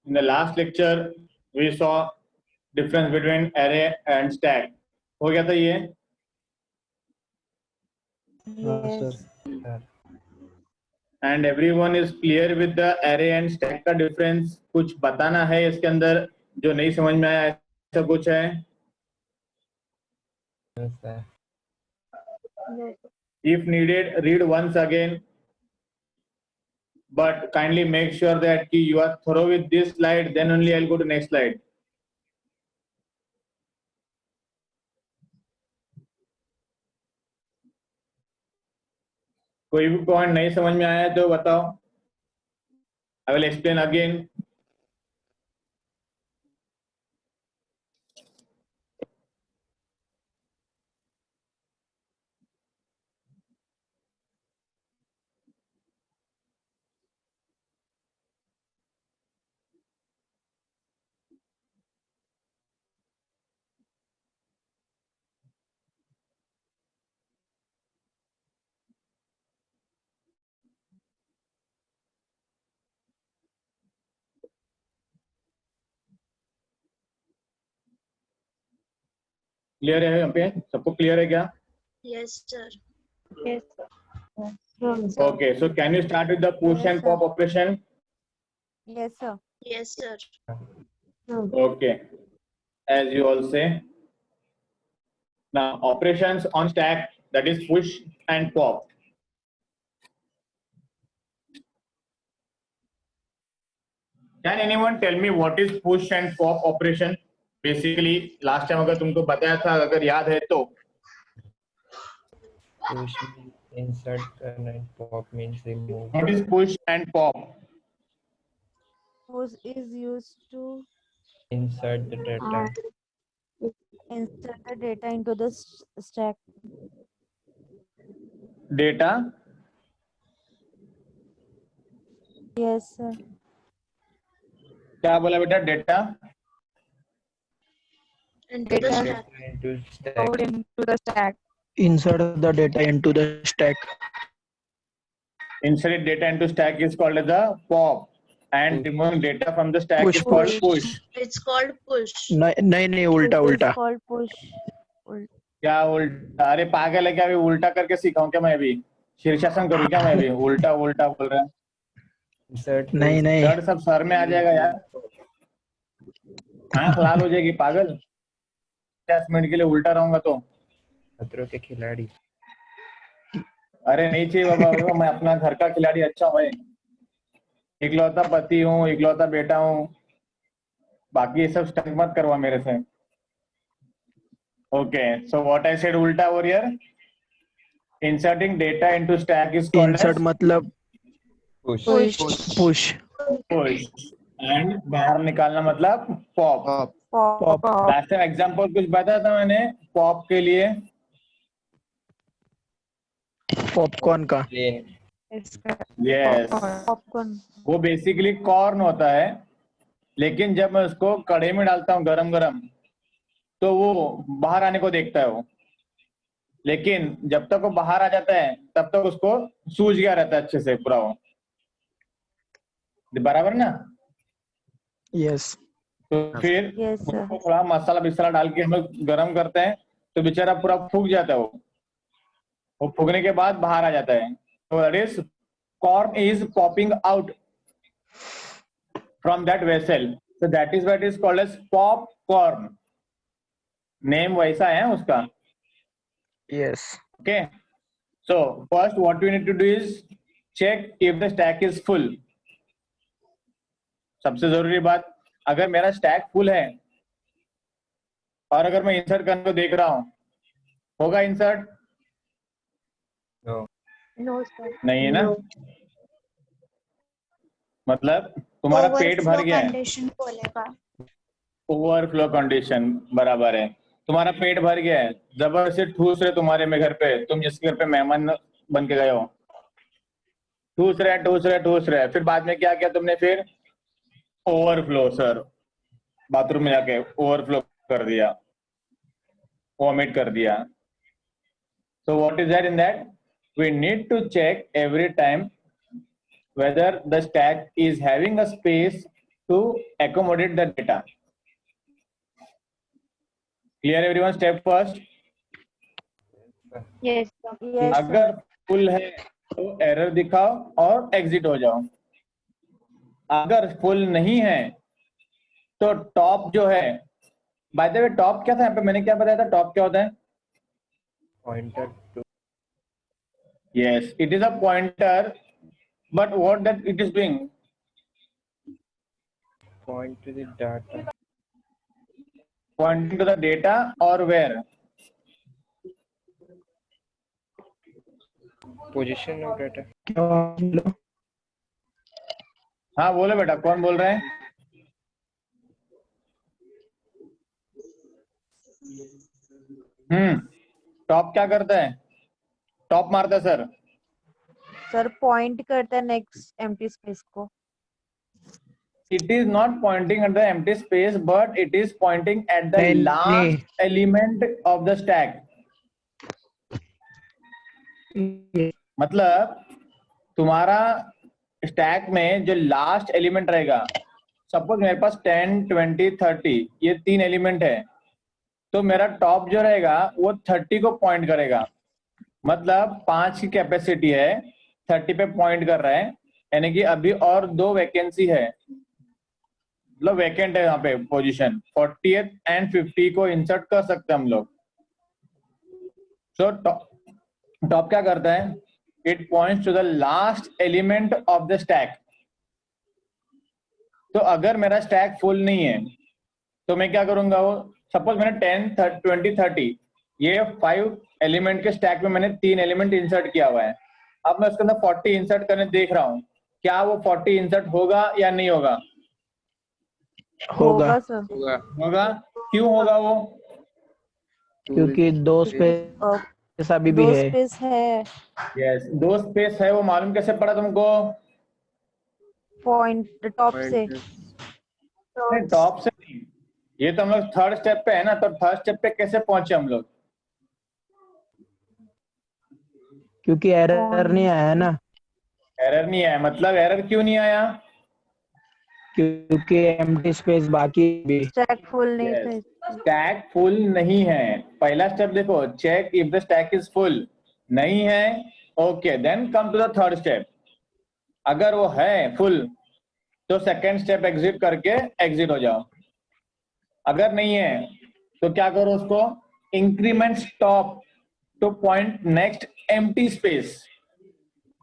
In the last lecture, we saw difference between array and stack. हो गया था ये? Yes. And everyone is clear with the array and stack का difference. कुछ बताना है इसके अंदर जो नहीं समझ में आया, ऐसा कुछ है? Yes, sir. If needed, read once again. But kindly make sure that you are thorough with this slide. Then only I'll go to next slide. कोई भी पॉइंट नहीं समझ में आया तो बताओ. I will explain again. Clear है यहाँ पे? सबको क्लियर है क्या? Yes, sir. Yes, sir. Okay, so can you start with the push Yes, and sir. pop operation? Yes, sir. Yes, sir. Okay, as you all say. Now, operations on stack, that is push and pop. Can anyone tell me what is push and pop operation? Basically, last time अगर तुमको बताया था, अगर याद है तो. Push means insert and pop means remove. What is push and pop? Push is used to Insert the data. insert the data into the stack. Data. Yes, sir. क्या बोला बेटा? Data. Into the Data. stack. Into stack. Stored into the stack. Insert the data into the stack. Insert data into stack is called as the pop, and removing data from the stack Push. is called push. It's called push. नहीं उल्टा Push उल्टा. is called push. क्या उल्टा? अरे पागल है क्या? अभी उल्टा करके सीखाऊं क्या मैं? भी शीर्षासन करूं क्या मैं? भी उल्टा उल्टा बोल रहा है. Insert. नहीं दर्द सब सर में आ जाएगा यार. आंख लाल हो जाएगी पागल. 10 मिनट के लिए उल्टा रहूंगा तो. खतरों के खिलाड़ी. अरे नहीं चाहिए बाबा, मैं अपना घर का खिलाड़ी अच्छा हूँ. इकलौता पति हूँ, इकलौता बेटा हूँ. बाकी ये सब स्टंट मत करवा मेरे से. Okay, so what I said ulta over here. Inserting data into stack is called insert as मतलब Push. push. push. And बाहर निकालना मतलब pop. Pop. Last time example कुछ बताया था मैंने pop के लिए. पॉपकॉर्न का. Plain. Yes. Popcorn. वो बेसिकली कॉर्न होता है, लेकिन जब मैं उसको कढ़ाई में डालता हूँ गरम गरम, तो वो बाहर आने को देखता है वो. लेकिन जब तक वो बाहर आ जाता है तब तक उसको सूज गया रहता है अच्छे से पूरा वो. बराबर ना? Yes. तो फिर Yes, sir. उसको थोड़ा मसाला बिसाला डाल के हम लोग गरम करते हैं, तो बेचारा पूरा फूक जाता है वो फूकने के बाद बाहर आ जाता है. तो that is corn is popping out from that vessel. So that is what is called as popcorn. Name वैसा है उसका. Yes. Okay. So first what we need to do is check if the stack is full. सबसे जरूरी बात, अगर मेरा stack full है और अगर मैं इंसर्ट करने को देख रहा हूं, होगा इंसर्ट? No. No, sir. नहीं है ना? मतलब तुम्हारा पेट भर गया है. ओवरफ्लो कंडीशन बराबर है. तुम्हारा पेट भर गया है, जबरदस्ती ठूस रहे तुम्हारे में घर पे, तुम जिसके घर पे मेहमान बन के गए हो, ठूस रहे. फिर बाद में क्या किया तुमने? फिर ओवरफ्लो सर, बाथरूम में जाके ओवरफ्लो कर दिया, वॉमिट कर दिया. So what is that in that? We need to check every time whether the stack is having a space to accommodate the data. Clear everyone? Step first. Yes, sir. Yes, अगर sir. Full है तो error दिखाओ और exit हो जाओ. अगर full नहीं है तो टॉप जो है, बाय द वे टॉप क्या था यहाँ पे, मैंने क्या बताया था टॉप क्या होता है? Pointer to Yes, it is a pointer, but what that it is doing? point to the data. Pointing to the data or where? Position of data. क्या बोलो? हाँ बोलो बेटा, कौन बोल रहे हैं? टॉप क्या करता है? टॉप मारता है सर. सर पॉइंट करता है नेक्स्ट एम्प्टी स्पेस को. It is not pointing at the empty space, but it is pointing at the नहीं, last नहीं. element of the stack. मतलब तुम्हारा स्टैक में जो लास्ट एलिमेंट रहेगा, सपोज मेरे पास 10, 20, 30 ये 3 एलिमेंट है, तो मेरा टॉप जो रहेगा वो 30 को पॉइंट करेगा. मतलब 5 की कैपेसिटी है, 30 पे पॉइंट कर रहा है, यानी कि अभी और 2 वैकेंसी है, मतलब वैकेंट है यहाँ पे पोजीशन. 40th एंड 50 को इंसर्ट कर सकते हैं हम लोग. सो टॉप क्या करता है? It points to the last element of the stack. तो अगर मेरा स्टैक फुल नहीं है तो मैं क्या करूंगा? वो सपोज मैंने 10, 20, 30 ये 5 एलिमेंट के स्टैक में मैंने 3 एलिमेंट इंसर्ट किया हुआ है. अब मैं उसके अंदर 40 इंसर्ट करने देख रहा हूँ, क्या वो 40 इंसर्ट होगा या नहीं होगा? होगा. सर. होगा. होगा. क्यों होगा वो? क्योंकि 2 स्पेस अभी भी 2 है. स्पेस है. यस, 2 स्पेस है. वो मालूम कैसे पड़ा तुमको? पॉइंट टॉप से. नहीं, टॉप से नहीं. ये तो हम लोग थर्ड स्टेप पे है ना, तो थर्ड स्टेप पे कैसे पहुंचे हम लोग? क्योंकि एरर नहीं आया ना. एरर नहीं आया. मतलब एरर क्यों नहीं आया? क्योंकि एम्प्टी स्पेस बाकी भी. स्टैक फुल नहीं Yes. था. स्टैक फुल नहीं है. पहला स्टेप देखो, check if the stack is full. नहीं है, okay, then come to the third step. अगर वो है फुल तो सेकेंड स्टेप एग्जिट करके एग्जिट हो जाओ. अगर नहीं है तो क्या करो? उसको increment top to point next empty space.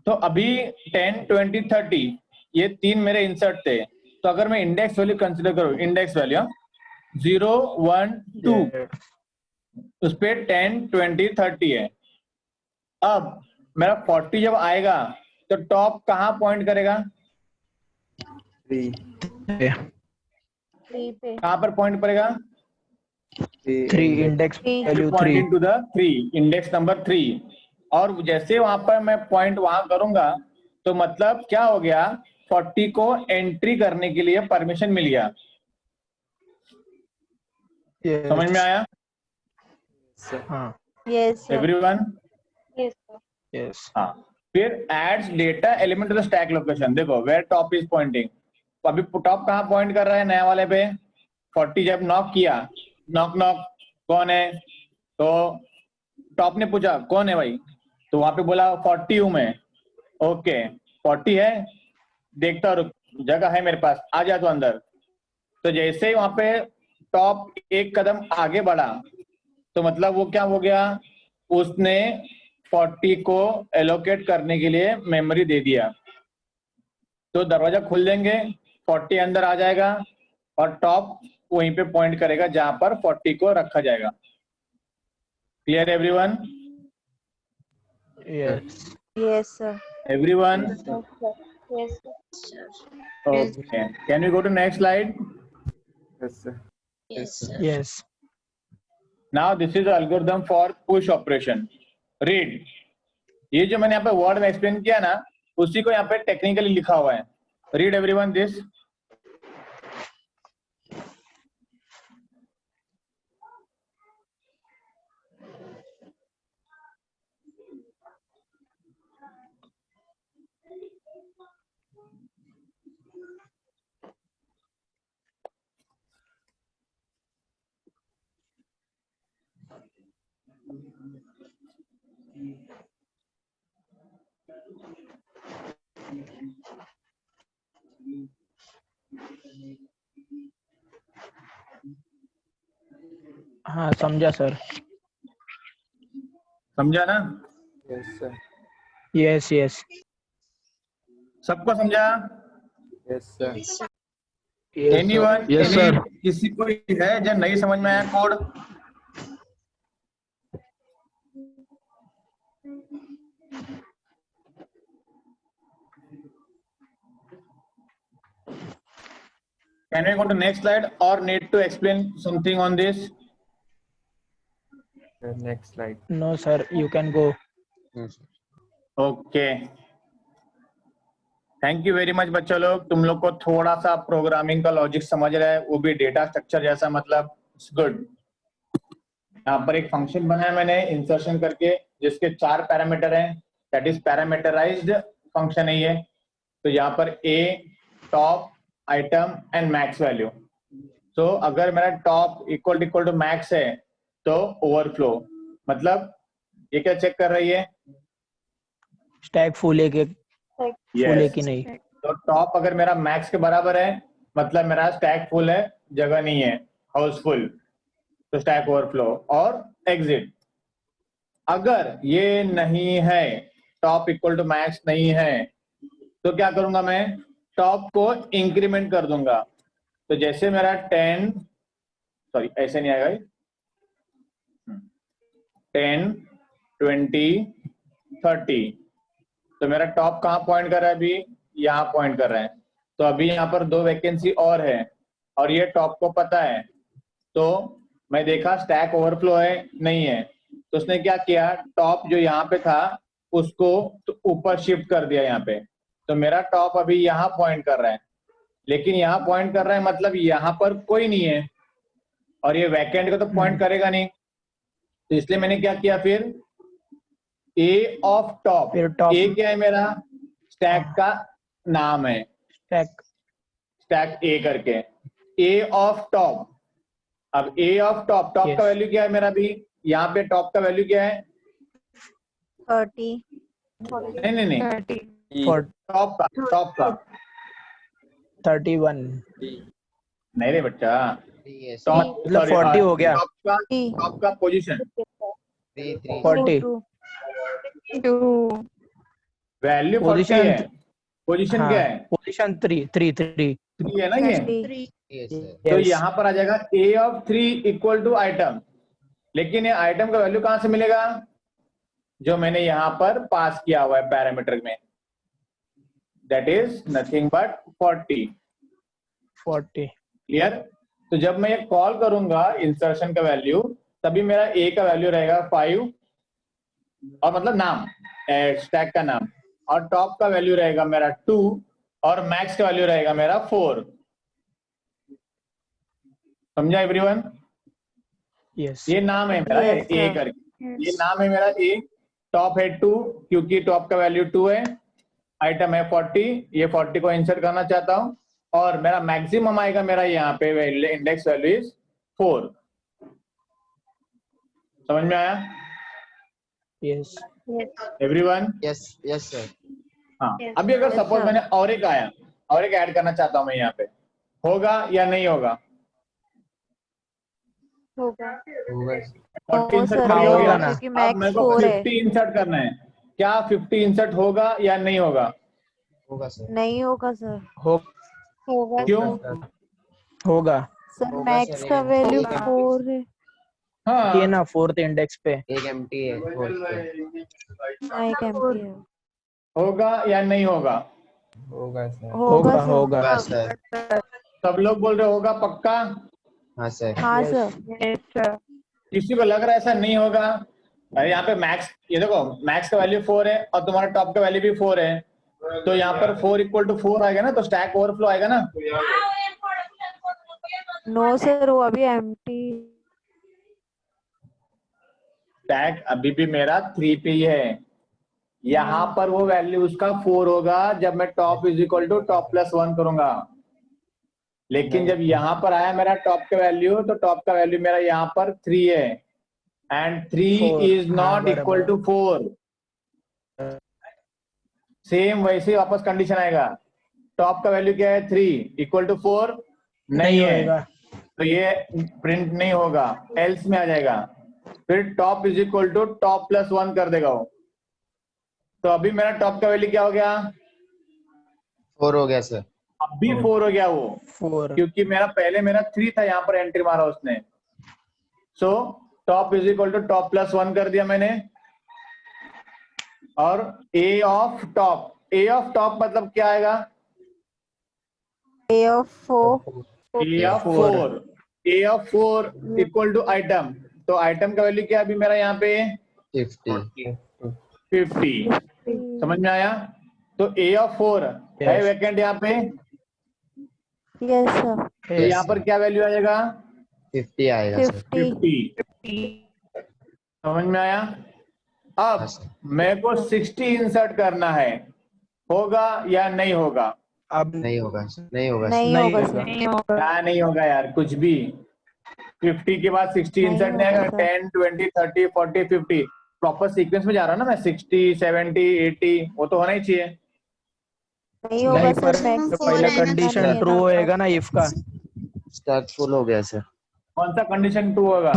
तो अभी 10, 20, 30 ये 3 मेरे इंसर्ट थे. तो अगर मैं इंडेक्स वैल्यू कंसिडर करूं, इंडेक्स वैल्यू 0, 1, 2, उस पे 10, 20, 30 है. अब मेरा 40 जब आएगा तो टॉप कहाँ पॉइंट करेगा? 3. 3 पे. कहाँ पर पॉइंट करेगा? 3 index value 3. Pointing to the 3, index number 3. और जैसे वहां पर मैं पॉइंट वहां करूंगा तो मतलब क्या हो गया? 40 को एंट्री करने के लिए परमिशन मिल गया. समझ में आया? हाँ. Yes sir. Everyone? Yes, sir. Yes. हाँ. फिर adds data element to the stack location. देखो वेयर टॉप इज पॉइंटिंग. अभी टॉप कहाँ पॉइंट कर रहा है? नया वाले पे 40 जब नॉक किया, नॉक नॉक कौन है? तो टॉप ने पूछा कौन है भाई? तो वहां पे बोला 40 हूं मैं. ओके 40 है, देखता रुक, जगह है मेरे पास, आ जा तो अंदर. तो जैसे ही वहां पे टॉप एक कदम आगे बढ़ा तो मतलब वो क्या हो गया? उसने 40 को एलोकेट करने के लिए मेमोरी दे दिया. तो दरवाजा खुल देंगे, 40 अंदर आ जाएगा और टॉप वहीं पे पॉइंट करेगा जहां पर 40 को रखा जाएगा. Clear everyone? Yes. Yes sir. Everyone? Yes, sir. Okay, can we go to next slide? Yes, sir. Yes, sir. Yes. Now this is algorithm for push operation. Read. ये जो मैंने यहाँ पे वर्ड में एक्सप्लेन किया ना, उसी को यहाँ पे टेक्निकली लिखा हुआ है. Read everyone this. हाँ समझा सर। समझा ना? Yes, sir. यस यस सबको समझा? Yes, sir. Yes, sir. Anyone? Yes sir. किसी को है जो नहीं समझ में आया code? Can we go to next slide or need to explain something on this? Next slide. No sir you can go. Okay, thank you very much बच्चों लोग। तुम लोग को थोड़ा सा प्रोग्रामिंग का लॉजिक समझ रहा है, वो भी डेटा स्ट्रक्चर जैसा, मतलब गुड। यहाँ पर एक फंक्शन बनाया मैंने इंसर्शन करके, जिसके 4 पैरामीटर हैं, दैट इज पैरामीटराइज्ड फंक्शन है ये। तो यहाँ पर A, top, item and max value. तो अगर मेरा टॉप इक्वल टू मैक्स है तो ओवरफ्लो, मतलब ये क्या चेक कर रही है? स्टैक फुल है कि फुल है कि नहीं। तो टॉप अगर मेरा मैक्स के बराबर है मतलब मेरा स्टैक फुल है, जगह नहीं है, हाउसफुल, तो स्टैक ओवरफ्लो। और एग्जिट, अगर ये नहीं है, टॉप इक्वल टू मैक्स नहीं है, तो क्या करूंगा मैं? टॉप को इंक्रीमेंट कर दूंगा। तो जैसे मेरा 10, सॉरी ऐसे नहीं आएगा, 10, 20, 30, तो मेरा टॉप कहाँ पॉइंट कर रहा है? अभी यहाँ पॉइंट कर रहा है। तो अभी यहाँ पर 2 वैकेंसी और है और ये टॉप को पता है, तो मैं देखा स्टैक ओवरफ्लो है नहीं है, तो उसने क्या किया, टॉप जो यहाँ पे था उसको तो ऊपर शिफ्ट कर दिया यहाँ पे। तो मेरा टॉप अभी यहाँ पॉइंट कर रहा है, लेकिन यहाँ पॉइंट कर रहा है मतलब यहाँ पर कोई नहीं है और ये वैकेंट को तो पॉइंट करेगा नहीं। तो इसलिए मैंने क्या किया फिर, ए ऑफ टॉप। फिर टॉप ए क्या है? मेरा स्टैक का नाम है, स्टैक ए करके, ए ऑफ टॉप। अब ए ऑफ टॉप, टॉप का वैल्यू क्या है मेरा? भी यहाँ पे टॉप का वैल्यू क्या है? 30 नहीं, टॉप का 31 नहीं रे बच्चा, टॉप मतलब 40 हो गया। टॉप का पोजीशन 40 वैल्यू 40 है, पोजीशन क्या है? पोजीशन 3 3 है ना ये। तो यहाँ पर आ जाएगा ए ऑफ 3 इक्वल टू आइटम, लेकिन ये आइटम का वैल्यू कहां से मिलेगा? जो मैंने यहाँ पर पास किया हुआ है पैरामीटर में, that is nothing but 40। Clear? तो जब मैं ये कॉल करूंगा इंसर्शन का वैल्यू, तभी मेरा ए का वैल्यू रहेगा 5, और मतलब नाम, स्टैक का नाम, और टॉप का वैल्यू रहेगा मेरा 2 और मैक्स का वैल्यू रहेगा मेरा 4। समझा एवरीवन? यस ये नाम है मेरा ए करके, ये नाम है मेरा ए, टॉप है 2 क्योंकि टॉप का वैल्यू 2 है, आइटम है 40, ये 40 को इंसर्ट करना चाहता हूं, और मेरा मैक्सिमम आएगा मेरा यहाँ पे इंडेक्स वैल्यू इज 4। समझ में आया यस एवरीवन? Yes sir. हाँ, अभी अगर सपोज मैंने और एक ऐड करना चाहता हूं मैं यहाँ पे, होगा या नहीं होगा? होगा। 40 इंसर्ट कर होगा लिया, ना। क्योंकि अब मैक्स मेरे को 4 है। 50 इंसर्ट करना है। क्या 50 इंसर्ट होगा या नहीं होगा? होगा सर। नहीं होगा सर। होगा। क्यों? होगा सर होगा मैक्स सर, का एक वैल्यू होगा। 4 है। हाँ, ये ना 4th इंडेक्स पे एक एम्प्टी है fourth पे। हाँ एक एम्प्टी है। होगा या नहीं होगा? होगा सर। होगा सर। होगा सर। सब लोग बोल रहे होगा पक्का? हाँ सर। हाँ सर। किसी को लग रहा है ऐसा नहीं होगा? अरे यहाँ पे मैक्स, ये देखो मैक्स का वैल्यू 4 है और तुम्हारा टॉप का वैल्यू भी 4 है, तो यहाँ पर 4 इक्वल टू 4 आएगा ना, तो स्टैक ओवरफ्लो आएगा ना। नो सर वो अभी एम्प्टी। स्टैक अभी भी मेरा 3 पे ही है, यहाँ पर वो वैल्यू उसका 4 होगा जब मैं top is equal to top plus 1 करूंगा, लेकिन जब यहाँ पर आया मेरा टॉप का वैल्यू, तो टॉप का वैल्यू मेरा यहाँ पर 3 है, and 3 is not equal to 4। Same वैसे वापस कंडीशन आएगा, टॉप का वैल्यू क्या है? 3 इक्वल टू 4 नहीं है, तो ये प्रिंट नहीं होगा, एल्स में आ जाएगा। फिर top is equal to top plus 1 कर देगा वो। तो अभी मेरा टॉप का वैल्यू क्या हो गया? 4 हो गया सर। अभी 4 हो गया वो, 4 क्योंकि पहले मेरा 3 था, यहाँ पर एंट्री मारा उसने। So top is equal to top plus 1 कर दिया मैंने। और ए ऑफ टॉप मतलब क्या आएगा? A of 4 A of Four. 4 equal to item. तो आइटम का वैल्यू क्या है अभी मेरा यहाँ पे? 50। 50। समझ में आया? तो ए ऑफ 4 है Yes. वैकेंट यहाँ पे, yes sir तो यहाँ पर क्या वैल्यू आएगा? 50 आएगा सर। 50 50। समझ में आया? अब हाँ सर। मेरे को 60 इंसर्ट करना है, होगा या नहीं होगा? अब नहीं होगा सर, नहीं होगा सर। नहीं नहीं होगा होगा। सर क्या नहीं होगा यार, कुछ भी। 50 के बाद 60 नहीं इंसर्ट नहीं आएगा। होगा, सर। 10 20 30 40 50 प्रॉपर सीक्वेंस में जा रहा हूँ ना मैं। 60 70 80 वो तो होना ही चाहिए। नहीं होगा नहीं, सर पर मैक्स पहला कंडीशन ट्रू होएगा ना इफ का। स्टैक फुल हो गया सर। कौन सा कंडीशन 2 होगा?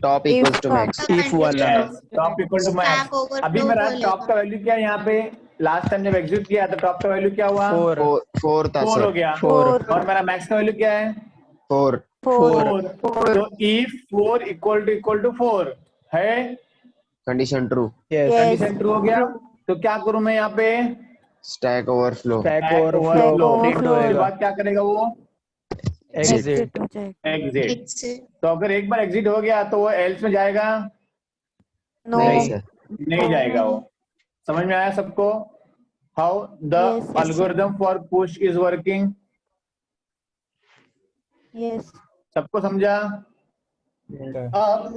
टॉप इक्वल्स टू का। मैक्स। If वाला। Top equal to max. अभी मेरा टॉप का वैल्यू क्या है यहाँ पे? लास्ट टाइम जब एग्जिट किया तो टॉप का वैल्यू क्या हुआ? 4 4 था 4 हो सर। गया। 4 और मेरा मैक्स का वैल्यू क्या है? 4। 4 तो इफ 4 इक्वल टू 4 है, condition true. Yes Yes. Condition true हो गया। तो क्या करूं मैं यहाँ पे? Stack overflow. Stack Stack overflow overflow. Print उसके होएगा। बाद क्या करेगा वो? एग्जिट एग्जिट हो जाएगा एग्जिट। तो अगर एक बार एग्जिट हो गया तो वो एल्स में जाएगा? नो नहीं नहीं। सर। नहीं जाएगा वो। समझ में आया सबको? How the Yes, yes, algorithm for push is working? Yes सबको समझा? अब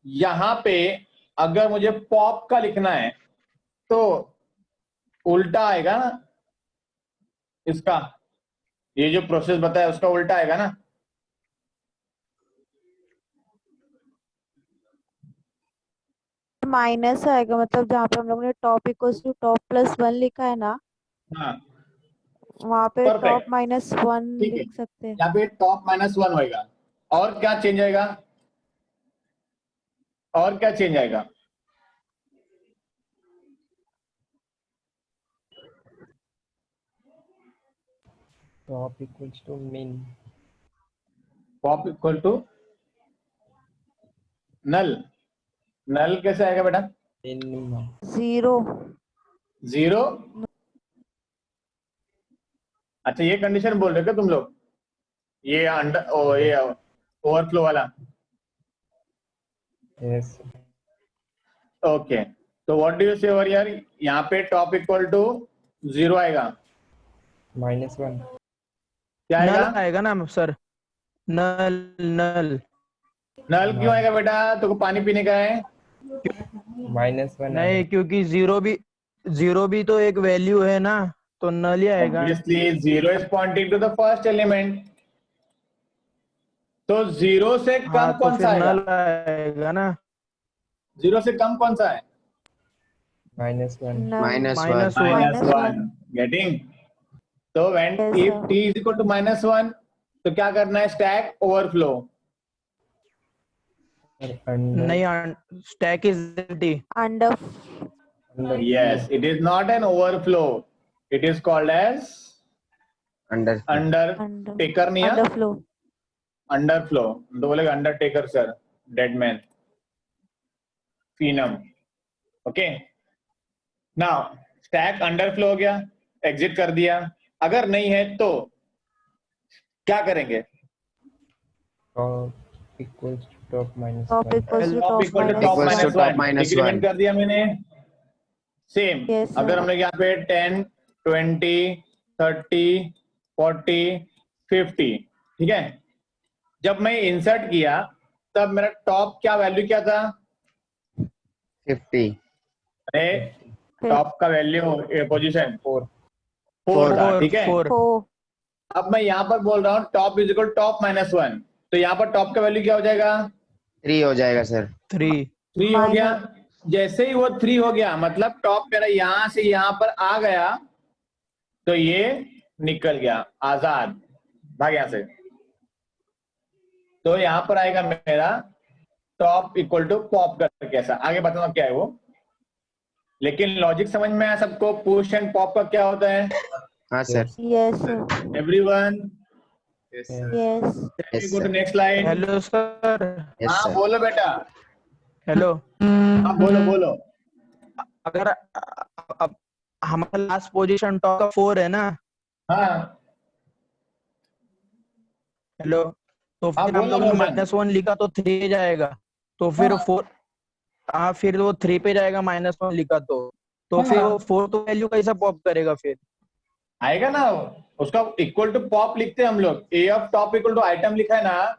यहाँ पे अगर मुझे पॉप का लिखना है तो उल्टा आएगा ना इसका, ये जो प्रोसेस बताया उसका उल्टा आएगा ना। माइनस आएगा, मतलब जहाँ पे हम लोग ने top equals to top plus 1 लिखा है ना, हाँ वहाँ पे Perfect. टॉप माइनस 1 ठीक है। लिख सकते हैं। यहाँ पे टॉप -1 होएगा। और क्या चेंज आएगा? और क्या चेंज आएगा? Top equals to min. Pop equal to null. Null कैसे आएगा बेटा? Minimum. 0 0। अच्छा ये कंडीशन बोल रहे हो क्या तुम लोग? ये ये ओवरफ्लो वाला? Yes. ओके। तो व्हाट डू यू से ओवर हियर? यहाँ पे टॉप इक्वल टू 0 आएगा। -1. क्या नल आएगा? आएगा ना सर। नल नल नल क्यों आएगा बेटा? तो पानी पीने का है। -1. नहीं, क्योंकि जीरो भी तो एक वैल्यू है ना, तो नल ही आएगा। Obviously 0 is pointing to the first element. तो 0 से कम हाँ, तो कौन फिर सा आएगा? नल आएगा ना। 0 से कम कौन सा है? -1. -1। -1। गेटिंग? तो when Yes, if sir. t is equal to -1 तो क्या करना है? Stack overflow. Under. नहीं, stack is empty. Under Yes, it is not an overflow. It is called as under. undertaker नहीं है? Underflow underflow. तो बोलेगा undertaker sir, deadman, phenom. Okay. Now stack underflow हो गया, एग्जिट कर दिया। अगर नहीं है तो क्या करेंगे? Top equals to top minus top 1. Equals to top top equal to minus top Equals to top -1 minus decrement 1. कर दिया मैंने। Same Yes, sir. अगर हमने यहाँ पे 10 20 30 40 50, ठीक है। जब मैं इंसर्ट किया तब मेरा टॉप क्या वैल्यू क्या था? 50। अरे टॉप का वैल्यू पोजीशन 4. 4 था, ठीक है। 4 4 अब मैं यहाँ पर बोल रहा हूँ टॉप इज इक्वल टॉप -1, तो यहाँ पर टॉप का वैल्यू क्या हो जाएगा? 3 हो जाएगा सर। 3 3 हो गया। जैसे ही वो 3 हो गया मतलब टॉप मेरा यहां से यहां पर आ गया, तो ये निकल गया आजाद। भाग यहाँ से। तो यहाँ पर आएगा मेरा टॉप इक्वल टू पॉप करके, ऐसा आगे बताना क्या है वो। लेकिन लॉजिक समझ में आया सबको? पुश एंड पॉप का क्या होता है हाँ सर। Yes, sir. Everyone? Yes. Yes. Yes go to sir. Next line. Hello sir. Yes हाँ सर। बोलो बेटा। हेलो। हाँ बोलो बोलो। अगर अब हमारा लास्ट पोजीशन टॉप का 4 है ना। हाँ हेलो। तो हाँ फिर हम बोलो लोग ने रोशन। -1 लिखा तो 3 जाएगा। तो फिर हाँ 4। हाँ, फिर वो 3 पे जाएगा, -1 लिखा तो फिर हाँ वो 4 तो वैल्यू कैसा पॉप करेगा फिर? आएगा ना, उसका इक्वल टू पॉप लिखते हैं हम लोग। A of top equal to item लिखा है ना,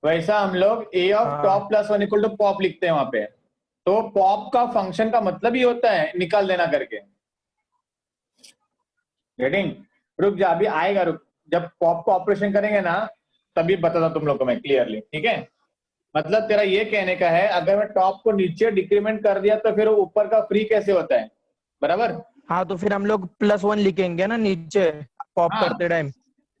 वैसा हम लोग ए ऑफ हाँ। Top plus 1 equal to pop लिखते हैं वहां पे। तो पॉप का फंक्शन का मतलब ही होता है निकाल देना करके। गेटिंग? रुक जा, अभी आएगा, रुक। जब पॉप को ऑपरेशन करेंगे ना तभी बताता तुम लोग को मैं क्लियरली, ठीक है? मतलब तेरा ये कहने का है अगर मैं टॉप को नीचे डिक्रीमेंट कर दिया तो फिर ऊपर का फ्री कैसे होता है, बराबर? हाँ, तो फिर हम लोग +1 लिखेंगे ना नीचे पॉप हाँ करते टाइम।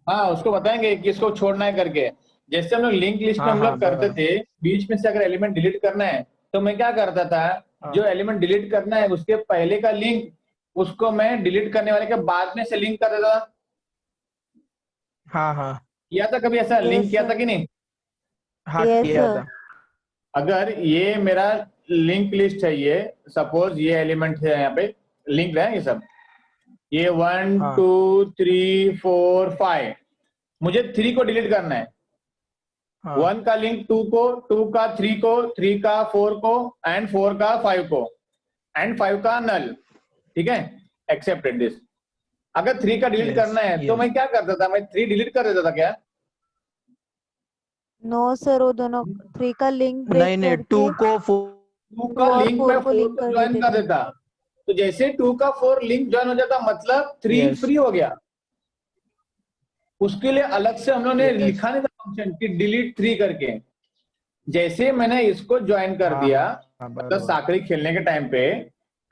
हाँ, उसको बताएंगे कि इसको छोड़ना है करके। जैसे हम लोग लिंक लिस्ट में हाँ हम हाँ, लोग करते बराबर। थे, बीच में से अगर एलिमेंट डिलीट करना है तो मैं क्या करता था, हाँ जो एलिमेंट डिलीट करना है उसके पहले का लिंक उसको मैं डिलीट करने वाले के बाद में से लिंक कर देता था। हाँ हाँ किया था कभी ऐसा? लिंक Yes, किया था sir. कि नहीं? हाँ, Yes, किया था। sir. अगर ये मेरा लिंक लिस्ट है, ये सपोज ये एलिमेंट है, यहाँ पे लिंक है ये सब, ये 1 हाँ 2 3 4 5, मुझे 3 को डिलीट करना है। हाँ 1 का लिंक 2 को, 2 का 3 को, 3 का 4 को, एंड 4 का 5 को, एंड 5 का नल, ठीक है? Accepted this. अगर 3 का डिलीट यस करना है तो यस। मैं क्या करता था, मैं 3 डिलीट कर देता था क्या? No, sir. वो दोनों 3 का लिंक ब्रेक नहीं नहीं, 2 करके को 2 2 का और लिंक 4 मैं को 4 लिंक को कर ज्वाइन देते कर थे। देता। तो जैसे 2 का 4 लिंक ज्वाइन हो जाता मतलब 3 यस फ्री हो गया। उसके लिए अलग से हम लोगों ने यस। लिखा नहीं था फंक्शन कि डिलीट 3 करके। जैसे मैंने इसको ज्वाइन कर हाँ दिया, हाँ हाँ, मतलब बराबर। साकड़ी खेलने के टाइम पे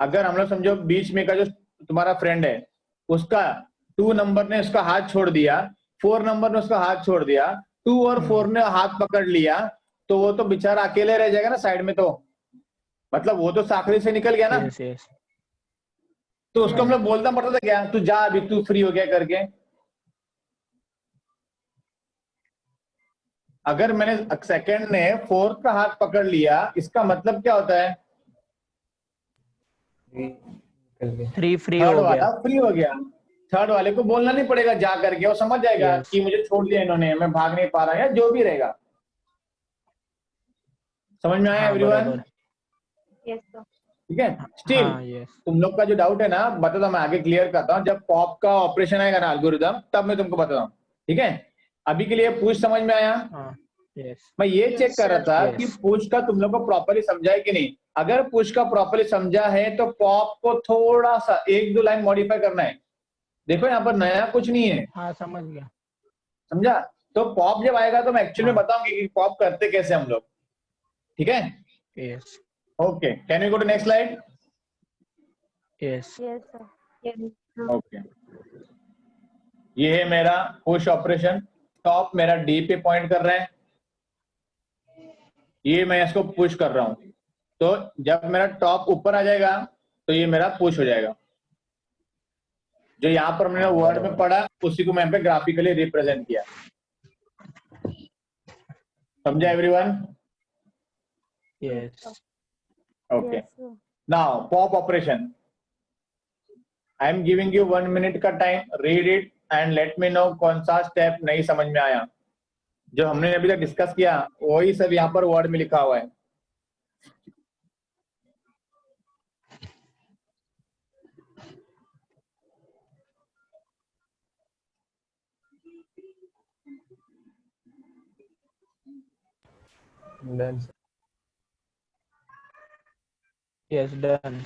अगर हम लोग समझो बीच में का जो तुम्हारा फ्रेंड है उसका 2 नंबर ने उसका हाथ छोड़ दिया, 4 नंबर ने उसका हाथ छोड़ दिया, 2 और 4 ने हाथ पकड़ लिया, तो वो तो बेचारा अकेले रह जाएगा ना साइड में। तो मतलब वो तो साकड़ी से निकल गया ना। Yes yes. तो उसको हम हाँ लोग बोलना पड़ता था क्या, तू जा अभी, तू फ्री हो गया करके। अगर मैंने सेकंड ने 4 का हाथ पकड़ लिया, इसका मतलब क्या होता है? 3 निकल गया। 3 फ्री थर्ड हो गया। वाला फ्री हो गया। थर्ड वाले को बोलना नहीं पड़ेगा जा करके, वो समझ जाएगा यस कि मुझे छोड़ दिया इन्होंने, मैं भाग नहीं पा रहा, या जो भी रहेगा। समझ में आया हाँ, एवरीवन? बराबर। Yes, sir. ठीक है। स्टिल हाँ यस। तुम लोग का जो डाउट है ना, बता दो, मैं आगे क्लियर करता हूँ। जब पॉप का ऑपरेशन आएगा ना एल्गोरिदम, तब मैं तुमको बताता हूँ, ठीक है? अभी के लिए पूछ समझ में आया? हाँ यस मैं ये चेक कर रहा था कि यस। पुश का तुम लोग को प्रॉपरली समझा है कि नहीं। अगर पुश का प्रॉपरली समझा है तो पॉप को थोड़ा सा 1-2 लाइन मॉडिफाई करना है। देखो यहाँ पर नया कुछ नहीं है, हाँ, समझ गया। समझा? तो पॉप जब आएगा तो मैं एक्चुअली में हाँ बताऊंगी कि पॉप करते कैसे हम लोग, ठीक है? Yes okay, can we go to next slide? Yes. Yes, sir. Yes, sir. Okay, ये है मेरा पुश ऑपरेशन। टॉप मेरा डी पे पॉइंट कर रहा है, ये मैं इसको पुश कर रहा हूं। तो जब मेरा टॉप ऊपर आ जाएगा तो ये मेरा पुश हो जाएगा। जो यहाँ पर मैंने हाँ, वर्ड में बराबर। पढ़ा उसी को मैं पे ग्राफिकली रिप्रेजेंट किया। समझा everyone? Yes okay, Yes, sir. Now pop operation. I am giving you 1 minute का time, read it and let me know कौन सा स्टेप नहीं समझ में आया। जो हमने अभी तक डिस्कस किया वही सब यहाँ पर वर्ड में लिखा हुआ है। Done, sir. Yes, done.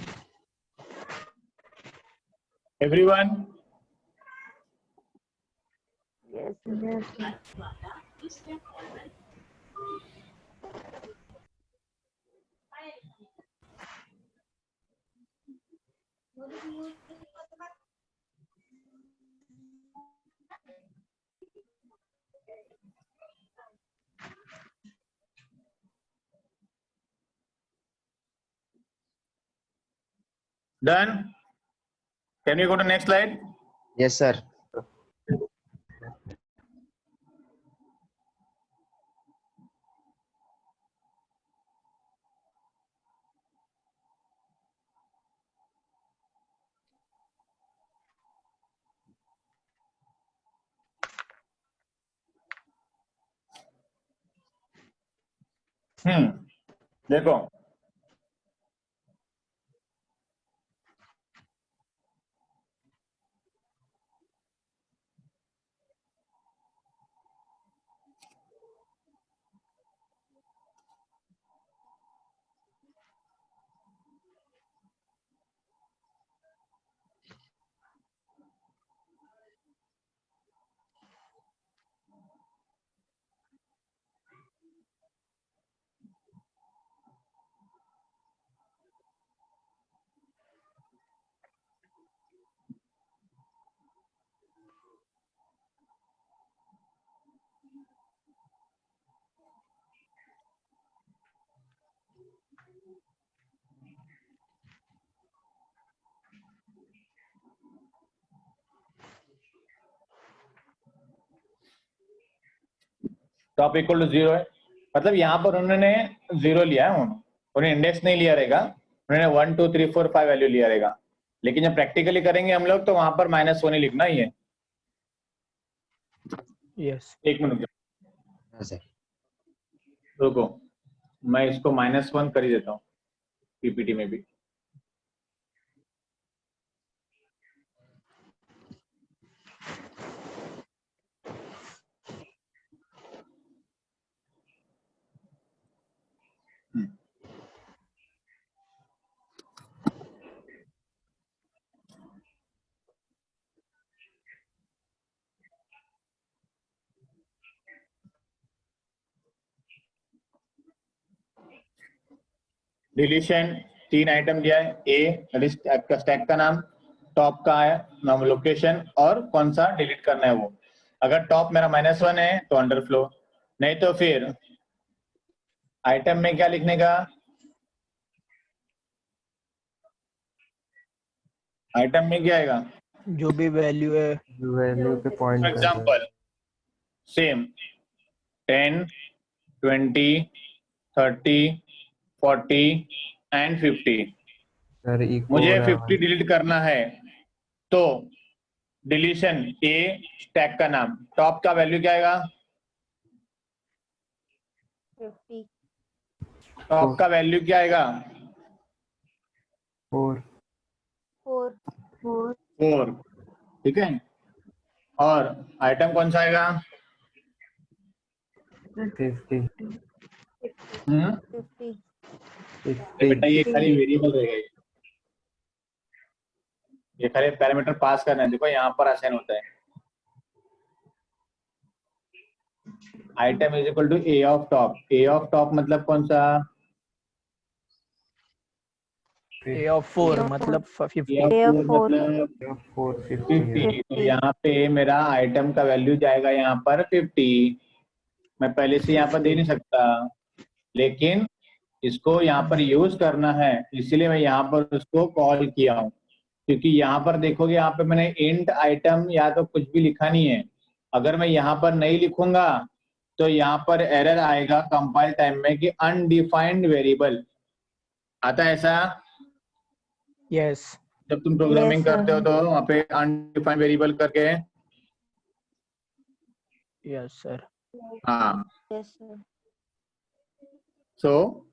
Everyone? Yes. Yes, sir. Done? Can we go to next slide? Yes, sir. देखो टॉप इक्वल टू 0 है, मतलब यहाँ पर उन्होंने 0 लिया है, उन्हें इंडेक्स नहीं लिया रहेगा, उन्होंने 1 2 3 4 5 वैल्यू लिया रहेगा। लेकिन जब प्रैक्टिकली करेंगे हम लोग तो वहां पर -1 ही लिखना ही है। यस। एक मिनट हाँ सर। रुको, मैं इसको -1 कर ही देता हूँ पीपीटी में भी। डिलीशन 3 आइटम दिया है, ए लिस्ट आपका स्टैक का नाम, टॉप का है नाम, लोकेशन और कौन सा डिलीट करना है वो। अगर टॉप मेरा -1 है तो अंडरफ्लो, नहीं तो फिर आइटम में क्या लिखने का, आइटम में क्या आएगा, जो भी वैल्यू है वैल्यू पे पॉइंट फॉर कर रहा है। Example same 10 20 30 40 and 50। Sir echo मुझे हो रहा 50 डिलीट करना है तो डिलीशन ए स्टैक का नाम, टॉप का वैल्यू क्या आएगा, 50 टॉप का वैल्यू क्या आएगा, 4 4 4 4, ठीक है। और आइटम कौन सा आएगा, 50 50 बेटा ये खाली वेरिएबल रहेगा, ये खाली पैरामीटर पास करना है। देखो यहाँ पर असाइन होता है, item is equal to A of top. A of top मतलब कौन सा, ए ऑफ 4 मतलब ए 50। ऑफ A of 4 4 मतलब 450 50। तो यहाँ पे मेरा आइटम का वैल्यू जाएगा यहाँ पर 50। मैं पहले से यहाँ पर दे नहीं सकता, लेकिन इसको यहाँ पर यूज करना है, इसीलिए मैं यहाँ पर उसको कॉल किया हूँ। क्योंकि यहाँ पर देखोगे, यहाँ पे मैंने इंट आइटम या तो कुछ भी लिखा नहीं है। अगर मैं यहाँ पर नहीं लिखूंगा तो यहाँ पर एरर आएगा कंपाइल टाइम में कि अनडिफाइंड वेरिएबल आता है ऐसा। यस। जब तुम प्रोग्रामिंग Yes, sir. करते हो तो वहाँ पे अनडिफाइंड वेरिएबल करके, यस सर। हाँ। yes sir सो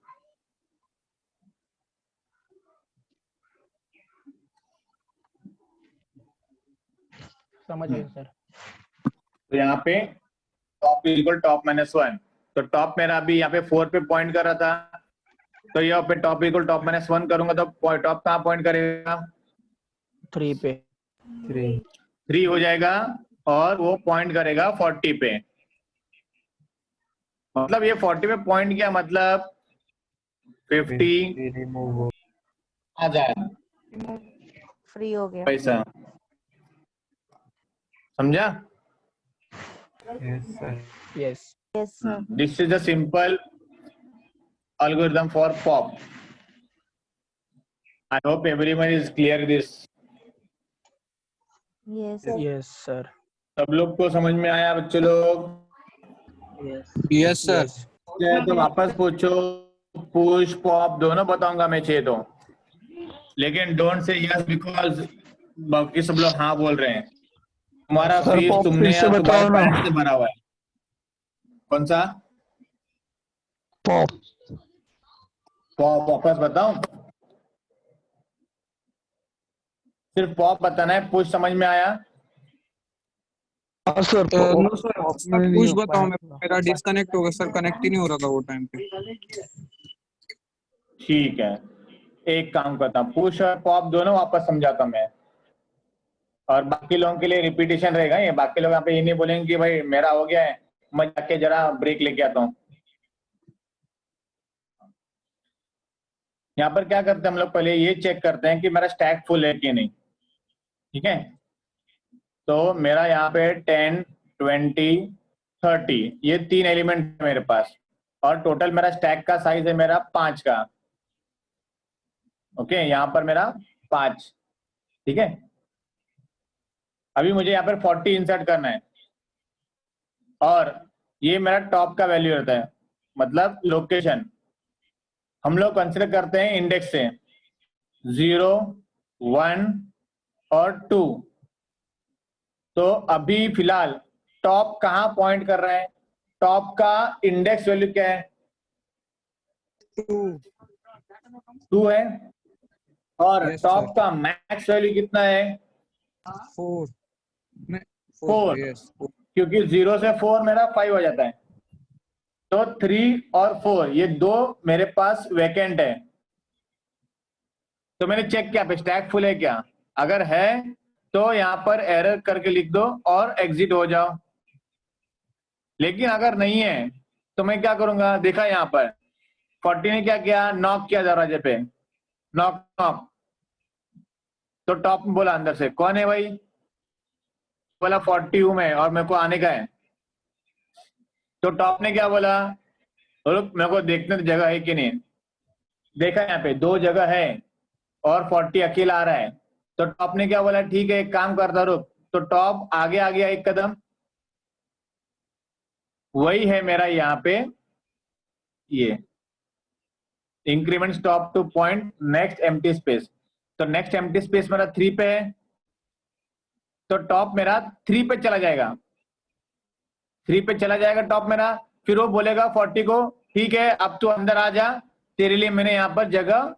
समझ गए सर। तो यहाँ पे टॉप इक्वल टॉप -1, तो टॉप मेरा अभी यहाँ पे 4 पे पॉइंट कर रहा था, तो यहाँ पे टॉप इक्वल टॉप -1 करूंगा तो टॉप कहाँ पॉइंट करेगा, 3 पे। 3 हो जाएगा, और वो पॉइंट करेगा 40 पे। मतलब ये 40 पे पॉइंट किया मतलब 50 रिमूव हो आ जाएगा फ्री हो गया। पैसा, समझा। Yes, sir. Yes. Yes, sir. This is a simple algorithm for pop. I hope everyone is clear this. Yes, sir. Yes, sir. सब लोग को समझ में आया बच्चे लोग? Yes sir. Yes. तो वापस पूछो, पुश पॉप दोनों बताऊंगा मैं चाहिए तो, लेकिन डोंट से यस बिकॉज बाकी सब लोग हाँ बोल रहे हैं। तुम्हारा सर, फीस पॉप तुमने फिर से या तुम्हारे बताओ ना। पेरेंट्स से भरा हुआ है। कौन सा पॉप। पॉप? वापस बताऊं? सिर्फ पॉप बताना है, पुश समझ में आया? हाँ सर, नो सर, कुछ बताओ, मेरा डिस्कनेक्ट हो गया सर, कनेक्ट ही नहीं हो रहा था वो टाइम पे। ठीक है, एक काम करता हूँ, पुश और पॉप दोनों वापस समझाता हूं मैं, और बाकी लोगों के लिए रिपीटेशन रहेगा। ये बाकी लोग यहाँ पे ये नहीं बोलेंगे कि भाई मेरा हो गया है, मैं जाके जरा ब्रेक लेके आता हूँ। यहाँ पर क्या करते हैं हम लोग, पहले ये चेक करते हैं कि मेरा स्टैक फुल है कि नहीं। ठीक है, तो मेरा यहाँ पे 10, 20, 30 ये 3 एलिमेंट मेरे पास, और टोटल मेरा स्टैक का साइज है मेरा 5 का। ओके, यहाँ पर मेरा 5। ठीक है, अभी मुझे यहाँ पर 40 इंसर्ट करना है, और ये मेरा टॉप का वैल्यू रहता है, मतलब लोकेशन। हम लोग कंसिडर करते हैं इंडेक्स से 0, 1 और 2। तो अभी फिलहाल टॉप कहाँ पॉइंट कर रहा है? टॉप का इंडेक्स वैल्यू क्या है? 2 है, और Yes, टॉप sir. का मैक्स वैल्यू कितना है? 4 4। यस। क्योंकि 0 से 4 मेरा 5 हो जाता है, तो 3 और 4 ये 2 मेरे पास वैकेंट है। तो मैंने चेक किया पे स्टैक फुल है क्या? अगर है तो यहाँ पर एरर करके लिख दो और एग्जिट हो जाओ। लेकिन अगर नहीं है तो मैं क्या करूंगा, देखा यहाँ पर 40 ने क्या किया, नॉक किया दरवाजे पे, नॉक नॉक। तो टॉप में बोला अंदर से, कौन है भाई? बोला 40 हूं मैं और मेरे को आने का है। तो टॉप ने क्या बोला, रुक मेरे को देखने तो जगह है कि नहीं। देखा यहाँ पे 2 जगह है और 40 अकेला आ रहा है। तो टॉप ने क्या बोला, ठीक है एक काम करता रुक। तो टॉप आगे आ गया 1 कदम, वही है मेरा यहाँ पे ये increment top to point next empty space. तो नेक्स्ट एम्प्टी स्पेस मेरा 3 पे है, तो टॉप मेरा 3 पे चला जाएगा, 3 पे चला जाएगा टॉप मेरा। फिर वो बोलेगा 40 को, ठीक है अब तू अंदर आ जा, तेरे लिए मैंने यहाँ पर जगह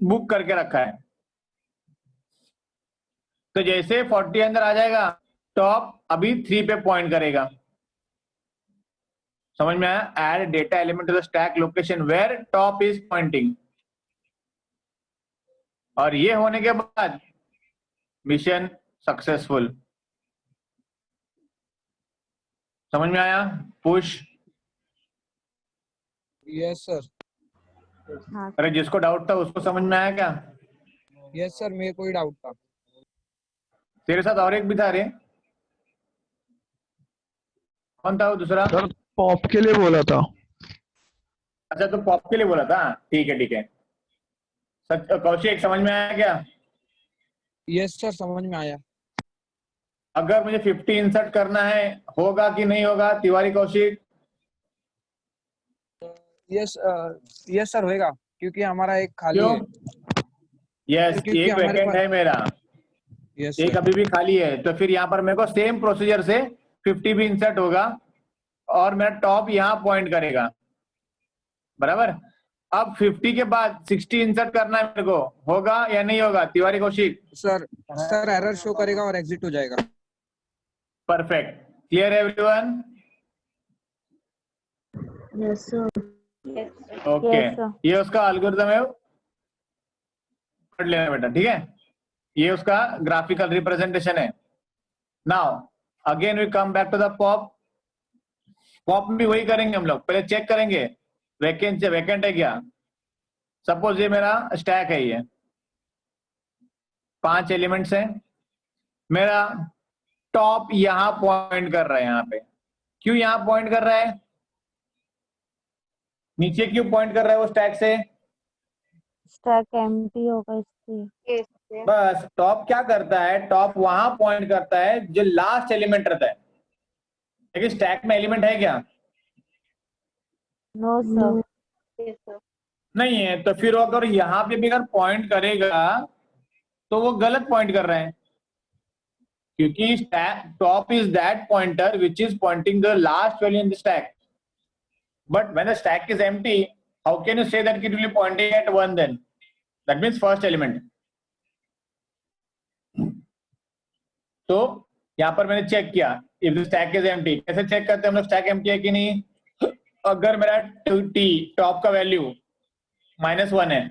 बुक करके रखा है। तो जैसे 40 अंदर आ जाएगा, टॉप अभी 3 पे पॉइंट करेगा। समझ में आया? Add data element to the stack location where top is pointing. और ये होने के बाद मिशन सक्सेसफुल। समझ में आया? पुश। Yes sir. हाँ, अरे जिसको डाउट था उसको समझ में आया क्या? यस सर, मेरे को ही डाउट था। तेरे साथ और एक भी था रे, कौन था वो दूसरा? सर, पॉप के लिए बोला था। अच्छा तो पॉप के लिए बोला था, ठीक है ठीक है। कौशिक समझ में आया क्या? यस सर, समझ में आया। अगर मुझे 50 इंसर्ट करना है, होगा कि नहीं होगा Tiwari Kaushik? Yes yes sir, होएगा, क्योंकि हमारा एक खाली क्यों? है। यस, क्योंकि एक हमारे वैकेंट पास- है मेरा, यस एक सर। अभी भी खाली है। तो फिर यहाँ पर मेरे को सेम प्रोसीजर से 50 भी इंसर्ट होगा, और मेरा टॉप यहाँ पॉइंट करेगा, बराबर। अब 50 के बाद 60 इंसर्ट करना है मेरे को, होगा या नहीं होगा Tiwari Kaushik? Sir error show करेगा और एग्जिट हो जाएगा। Perfect, clear everyone? Yes, sir. Okay, Yes, sir. ये उसका एल्गोरिथम है, पढ़ लेना बेटा, ठीक है। ये उसका ग्राफिकल रिप्रेजेंटेशन है। Now again we come back to the pop. Pop भी वही करेंगे हम लोग, पहले चेक करेंगे वैकेंट है क्या। सपोज ये मेरा स्टैक है, ये 5 एलिमेंट्स हैं, मेरा टॉप यहां पॉइंट कर रहा है यहाँ पे, क्यों यहाँ पॉइंट कर रहा है, नीचे क्यों पॉइंट कर रहा है वो स्टैक से? स्टैक एम्प्टी होगा इसलिए। yes, बस टॉप क्या करता है, टॉप वहां पॉइंट करता है जो लास्ट एलिमेंट रहता है, लेकिन स्टैक में एलिमेंट है क्या? No sir. yes, sir. नहीं है। तो फिर अगर यहाँ पे भी अगर पॉइंट करेगा तो वो गलत पॉइंट कर रहे हैं, क्योंकि top is that pointer which is pointing the last value in the stack, but when the stack is empty, how can you say that it will be pointing at 1 then? That means first element. तो यहाँ पर मैंने check किया if the stack is empty. कैसे check करते हैं हम लोग स्टैक एम्प्टी है कि नहीं? अगर मेरा टी टॉप का वैल्यू -1 है,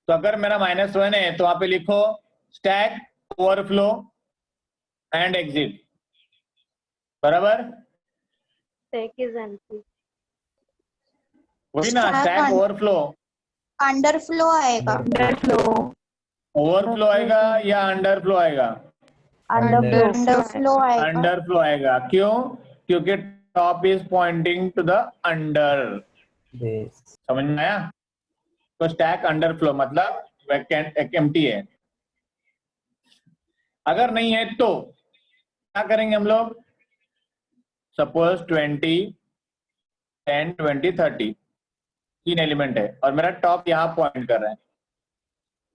तो अगर मेरा -1 है तो वहां पे लिखो स्टैक ओवरफ्लो एंड एग्जिट, बराबर? Stack is empty. वही ना, Stack stack un- overflow. Underflow आएगा। ओवरफ्लो आएगा या अंडरफ्लो आएगा? अंडरफ्लो। अंडरफ्लो आएगा। अंडरफ्लो आएगा। क्यों? क्योंकि top is pointing to the under. Base. समझ में आया? तो स्टैक अंडरफ्लो मतलब वैकेंट एम्प्टी है। अगर नहीं है तो क्या करेंगे हम लोग? सपोज 20, 10, 20, 30 तीन एलिमेंट है और मेरा टॉप यहाँ पॉइंट कर रहा है।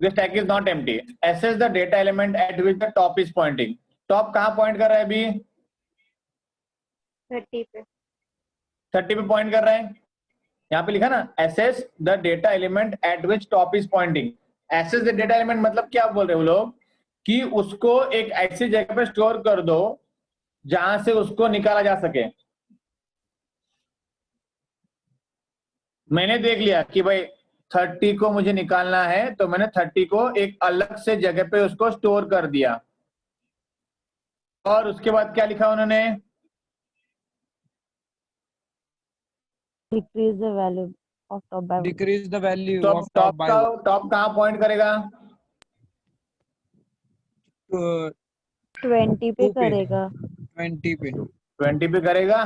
This stack is not empty. Assess the data element at which the top is pointing. Top कहाँ पॉइंट कर रहा है अभी? 30 पे 30 पे पॉइंट कर रहा है। यहाँ पे लिखा ना assess the data element at which top is pointing. Assess the data element मतलब क्या बोल रहे हो लोग कि उसको एक ऐसी जगह पे स्टोर कर दो जहां से उसको निकाला जा सके। मैंने देख लिया कि भाई 30 को मुझे निकालना है, तो मैंने 30 को एक अलग से जगह पे उसको स्टोर कर दिया। और उसके बाद क्या लिखा उन्होंने? Decrease the value of top bye Decrease the value top of top by top कहाँ पॉइंट करेगा? 20 पे 2 पे, करेगा। 20 पे। 20 पे करेगा।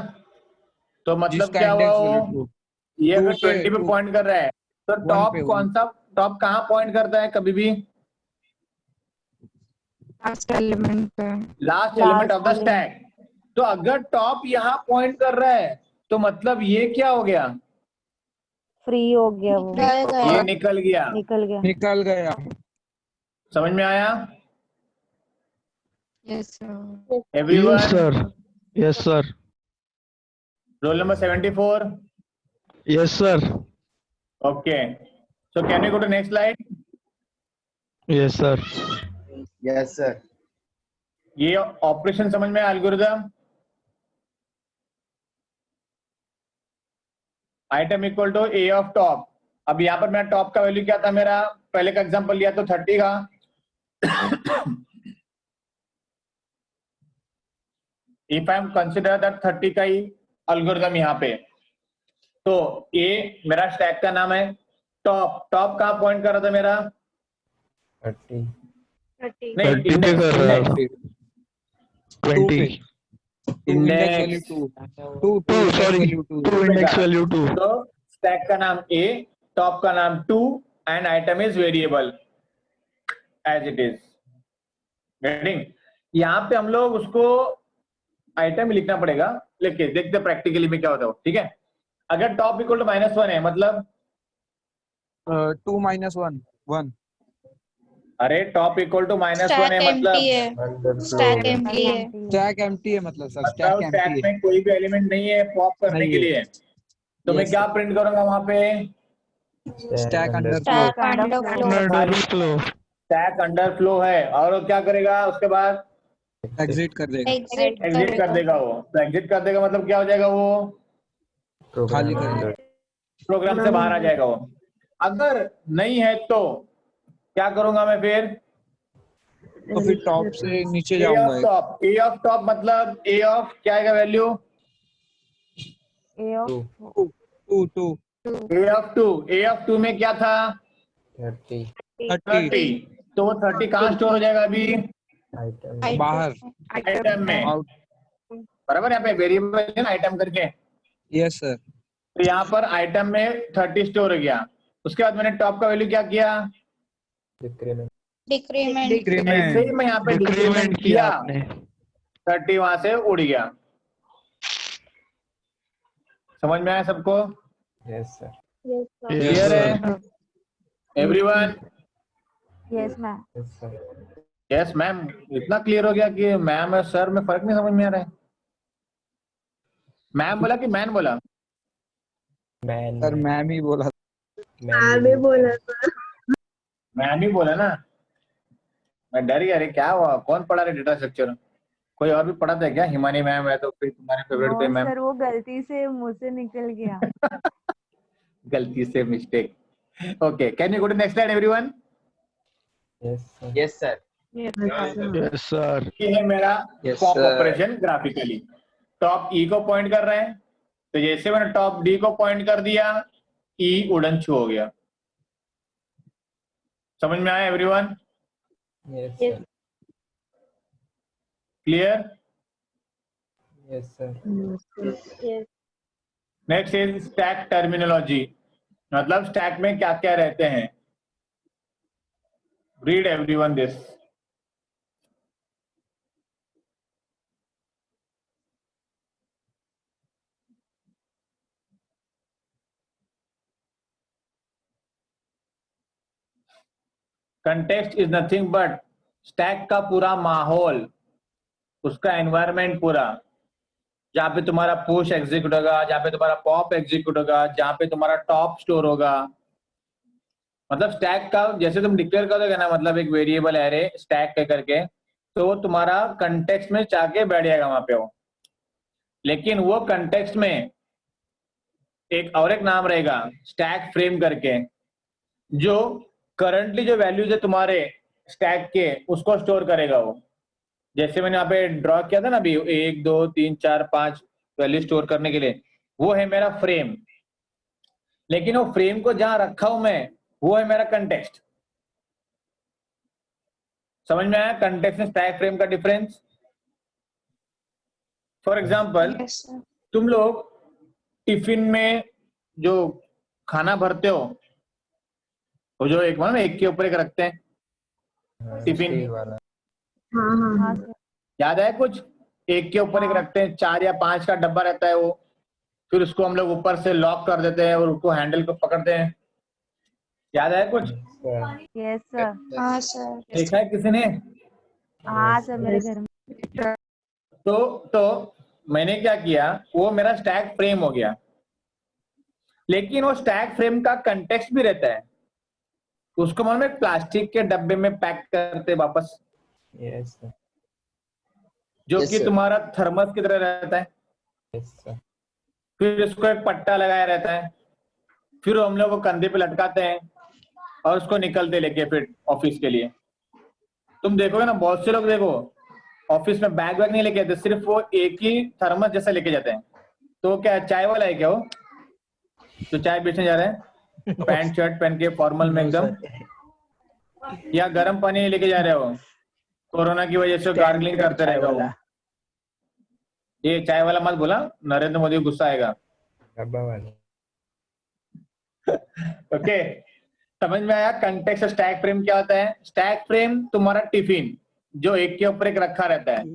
तो मतलब जिसका क्या हुआ इंडेक्स वो? वैल्यू 2। ये अगर 2 पे 20 पे 2 पॉइंट कर रहा है तो 1 टॉप पे कौन सा, टॉप कहाँ पॉइंट करता है कभी भी? लास्ट एलिमेंट पे। Last element of the stack. तो अगर टॉप यहाँ पॉइंट कर रहा है तो मतलब ये क्या हो गया? फ्री हो गया वो, निकल ये गया। निकल गया। निकल गया। निकल गया। समझ में आया yes sir. Yes, everyone? sir. Yes, sir. Roll number 74। Yes, sir. Okay, so can we go to next slide? Yes, sir. Yes, sir. ये ऑपरेशन समझ में? Algorithm item equal to A of top. अब यहाँ पर मेरा top का value क्या था? मेरा पहले का एग्जांपल लिया तो 30 का। If I am consider that 30 का ही एल्गोरिथम यहाँ पे, तो ए मेरा स्टैक का नाम है। टॉप कहाँ पॉइंट कर रहा था मेरा? 30. 30 नहीं, 30 पे कर रहा है। 20. Index value 2 2, sorry. 2 index value 2. तो स्टैक का नाम ए, टॉप का नाम 2 and item is variable as it is. Getting? यहाँ पे हम लोग उसको आइटम लिखना पड़ेगा, लेकिन देखते प्रैक्टिकली में क्या होता है। ठीक है, अगर टॉप इक्वल टू -1 है मतलब 2 minus 1 1। अरे टॉप इक्वल टू -1 स्टैक है एम्प्टी मतलब है। Underflow. स्टैक एम्प्टी है। स्टैक एम्प्टी है मतलब सर, स्टैक मतलब स्टैक एम्प्टी है। में कोई भी एलिमेंट नहीं है पॉप करने नहीं के है। लिए। तो मैं Yes, क्या sir. प्रिंट करूंगा वहां पे? Stack underflow. Stack underflow. Underflow. Stack under flow है, और वो क्या करेगा उसके बाद? एग्जिट कर देगा, एग्जिट एग्जिट कर करेगा। देगा वो। तो एग्जिट कर देगा मतलब क्या हो जाएगा? वो खाली Program कर देगा। प्रोग्राम से बाहर आ जाएगा वो। अगर नहीं है तो क्या करूंगा मैं फिर? तो फिर टॉप से नीचे ए ऑफ जाऊंगा। टॉप। ए ऑफ टॉप मतलब ए ऑफ क्या आएगा value? A of 2 A of 2। A of 2 में क्या था? 30. 30। तो वो 30 कहाँ स्टोर हो जाएगा अभी? Item. बाहर आइटम में। आउट बराबर। यहाँ पे वेरिएबल है ना आइटम करके, यस सर। तो यहाँ पर आइटम में 30 स्टोर हो गया। उसके बाद मैंने टॉप का वैल्यू क्या किया, डिक्रीमेंट। डिक्रीमेंट ऐसे ही मैं यहाँ पे डिक्रीमेंट किया, आपने 30 वहां से उड़ गया। समझ में आया सबको? Yes sir. Yes, sir. Clear है everyone? Yes ma'am. Yes sir. Yes ma'am. इतना क्लियर हो गया कि मैम और सर में फर्क नहीं समझ में आ रहा है? मैम बोला कि मैन बोला? मैन सर मैम ही बोला। हाँ भी बोला सर। मैम ही बोला ना, मैं डर गया। अरे क्या हुआ, कौन पढ़ा रहे डेटा स्ट्रक्चर? कोई और भी पढ़ाता है क्या? हिमानी मैम है तो फिर तुम्हारे फेवरेट थे मैम। सर वो गलती से मुंह से निकल गया। गलती से mistake. Okay, can you go to next slide everyone? Yes sir. Yes, sir. Yes sir. ये है मेरा Yes, pop sir. Operation graphically. Top ई को पॉइंट कर रहे हैं, तो जैसे मैंने टॉप डी को पॉइंट कर दिया, ई उड़न छू हो गया। समझ में आया everyone? Yes Yes. Sir. Clear? Yes sir. Yes. Next is stack terminology, मतलब स्टैक में क्या क्या रहते हैं। Read everyone this. Context is nothing but stack का पूरा माहौल, उसका एनवायरनमेंट पूरा, जहाँ पे तुम्हारा पुश एग्जीक्यूट होगा, जहाँ पे तुम्हारा पॉप एग्जीक्यूट होगा, जहाँ पे तुम्हारा टॉप स्टोर होगा। मतलब स्टैक का जैसे तुम डिक्लेयर कर दोगे ना, मतलब एक वेरिएबल एरे स्टैक के करके, तो वो तुम्हारा कंटेक्स्ट में जाके बैठ जाएगा वहां पे वो। लेकिन वो कंटेक्स्ट में एक और एक नाम रहेगा स्टैक फ्रेम करके, जो करंटली जो वैल्यूज है तुम्हारे स्टैक के उसको स्टोर करेगा वो। जैसे मैंने यहाँ पे ड्रॉ किया था ना अभी, 1 2 3 4 5 वैल्यू स्टोर करने के लिए, वो है मेरा फ्रेम। लेकिन वो फ्रेम को जहां रखा हूं मैं, वो है मेरा कंटेक्स्ट। समझ में आया कंटेक्स्ट में स्टैक फ्रेम का difference? For example, yes sir तुम लोग टिफिन में जो खाना भरते हो, वो जो एक मतलब एक के ऊपर एक रखते हैं टिफिन, स्टील वाला। हाँ सर। याद है कुछ? एक के ऊपर एक रखते हैं, 4 या 5 का डब्बा रहता है वो, फिर उसको हम लोग ऊपर से लॉक कर देते हैं और उसको हैंडल को पकड़ते हैं। याद है कुछ? सर। Yes sir. हाँ सर देखा है किसी ने? हाँ सर मेरे घर में। तो मैंने क्या किया, वो मेरा स्टैक फ्रेम हो गया। लेकिन वो स्टैक फ्रेम का कंटेक्स्ट भी रहता है, उसको हम एक प्लास्टिक के डब्बे में पैक करते वापस, यस सर। जो Yes, कि sir. तुम्हारा थर्मस की तरह रहता है। Yes sir. फिर इसको एक पट्टा लगाया रहता है, फिर हम लोग वो कंधे पे लटकाते हैं और उसको निकलते लेके फिर ऑफिस के लिए। तुम देखोगे ना, बहुत से लोग देखो ऑफिस में बैग वैग नहीं लेके आते, सिर्फ वो एक ही थर्मस जैसा लेके जाते हैं। तो क्या चाय वाला है क्या वो, जो चाय बेचने जा रहे हैं पैंट शर्ट पहन के फॉर्मल में एकदम, या गर्म पानी लेके जा रहे हो? कोरोना की वजह से गार्गलिंग करते रहेगा वो। ये चाय वाला मत बोला, नरेंद्र मोदी को गुस्सा आएगा। डब्बा वाला। ओके, समझ में आया कंटेक्स्ट स्टैक फ्रेम क्या होता है? स्टैक फ्रेम तुम्हारा टिफिन जो एक के ऊपर एक रखा रहता है,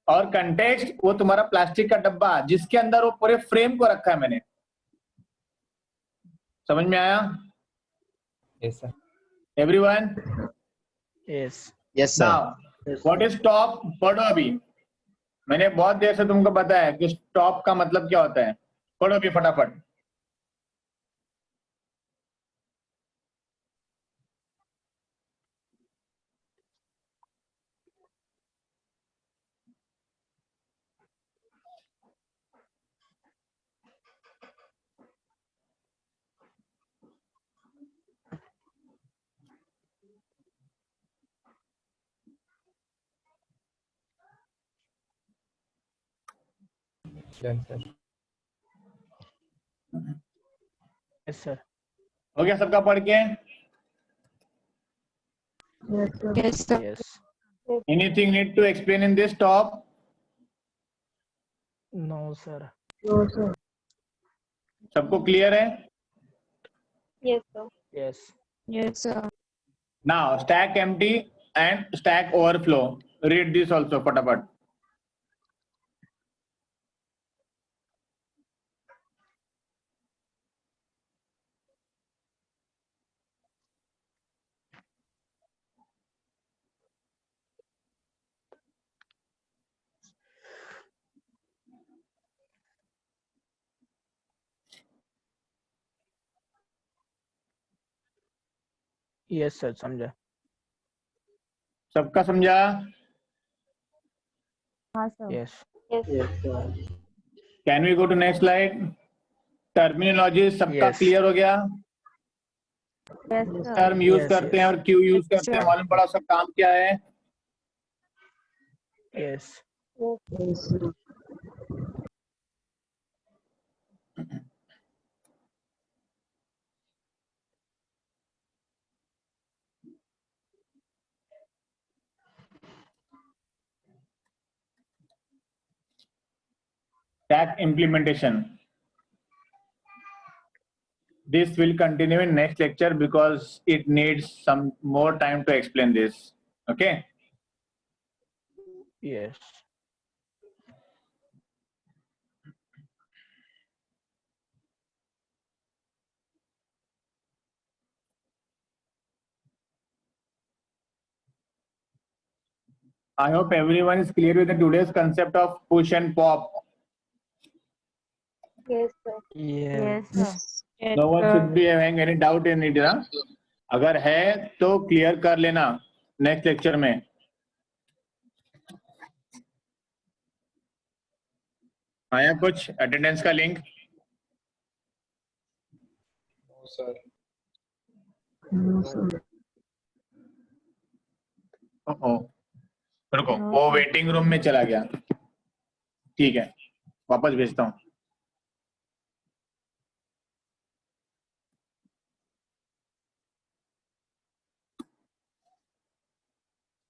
और कंटेक्स्ट वो तुम्हारा प्लास्टिक का डब्बा जिसके अंदर वो पूरे फ्रेम को रखा है मैंने। समझ में आया yes sir. Everyone? Yes Yes, sir. Now what is top? पढ़ो अभी, मैंने बहुत देर से तुमको बताया कि टॉप का मतलब क्या होता है। पढ़ो अभी फटाफट। Done sir. यस सर हो गया सबका पढ़ के? Yes sir yes anything need to explain in this top? No, sir. No, sir. सबको क्लियर है? Yes, sir. Yes. Yes, sir. Now stack empty and stack overflow. Read this also फटाफट. Yes, sir. समझा. सबका समझा? हाँ सर। Yes. Yes. Can we go to next slide? Terminology सबका Yes. Clear हो गया? Yes sir. Term use Yes, करते हैं yes. और क्यू यूज करते हैं, मालूम पड़ा उसका काम क्या है? Yes. Yes, sir. Stack implementation. This will continue in next lecture because it needs some more time to explain this. Okay. Yes. I hope everyone is clear with the today's concept of push and pop. Yes, sir. Yes. Yes sir. No one should be having any doubt in it. ना? अगर है तो clear कर लेना next lecture में. आया कुछ attendance का link? No, sir. No, sir. रुको, वो वेटिंग रूम में चला गया. ठीक है, वापस भेजता हूँ.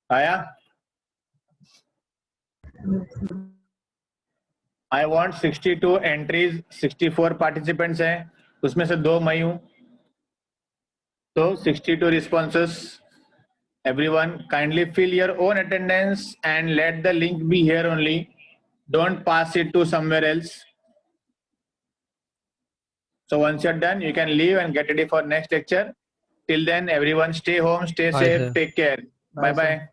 आया? I want 62 entries, 64 participants हैं, उसमें से 2 मैं हूँ, तो 62 responses. Everyone kindly fill your own attendance and let the link be here only. Don't pass it to somewhere else. So once you're done, you can leave and get ready for next lecture. Till then, everyone stay home, stay Bye, safe, sir. take care. Bye, Bye bye.